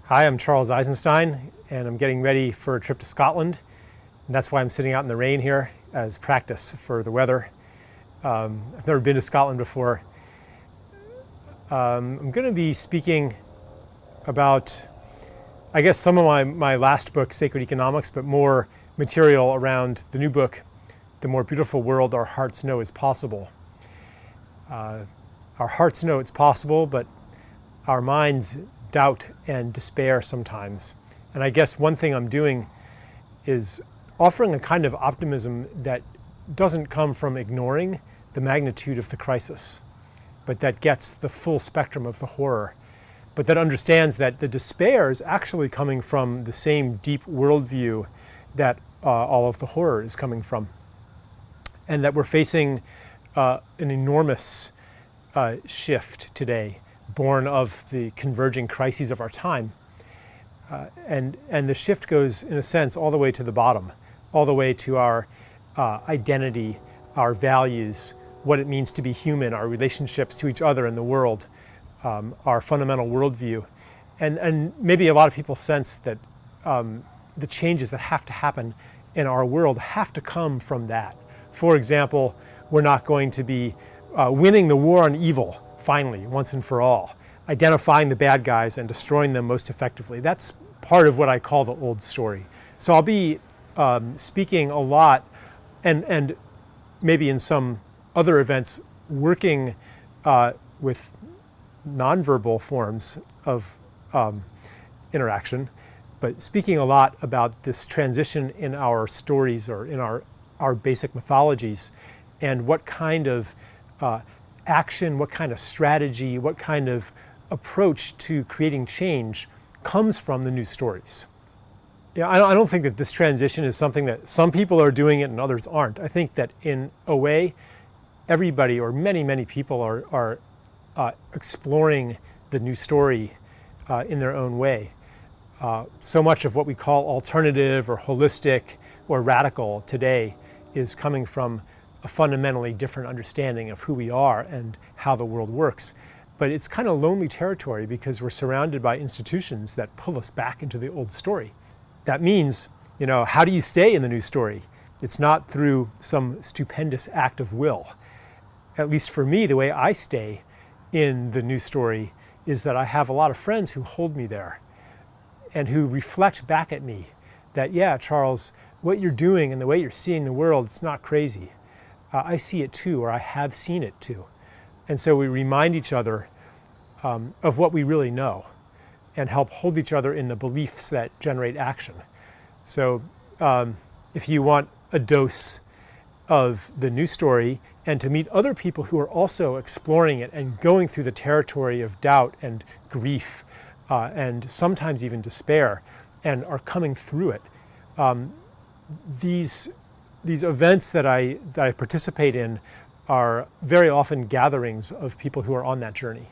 Hi, I'm Charles Eisenstein, and I'm getting ready for a trip to Scotland. And that's why I'm sitting out in the rain here as practice for the weather. I've never been to Scotland before. I'm going to be speaking about, I guess, some of my last book, Sacred Economics, but more material around the new book, The More Beautiful World Our Hearts Know Is Possible. Our hearts know it's possible, but our minds doubt and despair sometimes. And I guess one thing I'm doing is offering a kind of optimism that doesn't come from ignoring the magnitude of the crisis, but that gets the full spectrum of the horror, but that understands that the despair is actually coming from the same deep worldview that all of the horror is coming from. And that we're facing an enormous shift today, born of the converging crises of our time. And the shift goes, in a sense, all the way to the bottom, all the way to our identity, our values, what it means to be human, our relationships to each other in the world, our fundamental worldview. And maybe a lot of people sense that the changes that have to happen in our world have to come from that. For example, we're not going to be winning the war on evil, finally, once and for all, identifying the bad guys and destroying them most effectively. That's part of what I call the old story. So I'll be speaking a lot, and maybe in some other events, working with nonverbal forms of interaction, but speaking a lot about this transition in our stories or in our basic mythologies, and what kind of action, what kind of strategy, what kind of approach to creating change comes from the new stories. Yeah, I don't think that this transition is something that some people are doing it and others aren't. I think that in a way, everybody or many people are exploring the new story in their own way. So much of what we call alternative or holistic or radical today is coming from a fundamentally different understanding of who we are and how the world works. But it's kind of lonely territory because we're surrounded by institutions that pull us back into the old story. That means, how do you stay in the new story? It's not through some stupendous act of will. At least for me, the way I stay in the new story is that I have a lot of friends who hold me there and who reflect back at me that, yeah, Charles, what you're doing and the way you're seeing the world, it's not crazy. I see it too, or I have seen it too. And so we remind each other of what we really know and help hold each other in the beliefs that generate action. So if you want a dose of the new story and to meet other people who are also exploring it and going through the territory of doubt and grief and sometimes even despair and are coming through it, these events that I participate in are very often gatherings of people who are on that journey.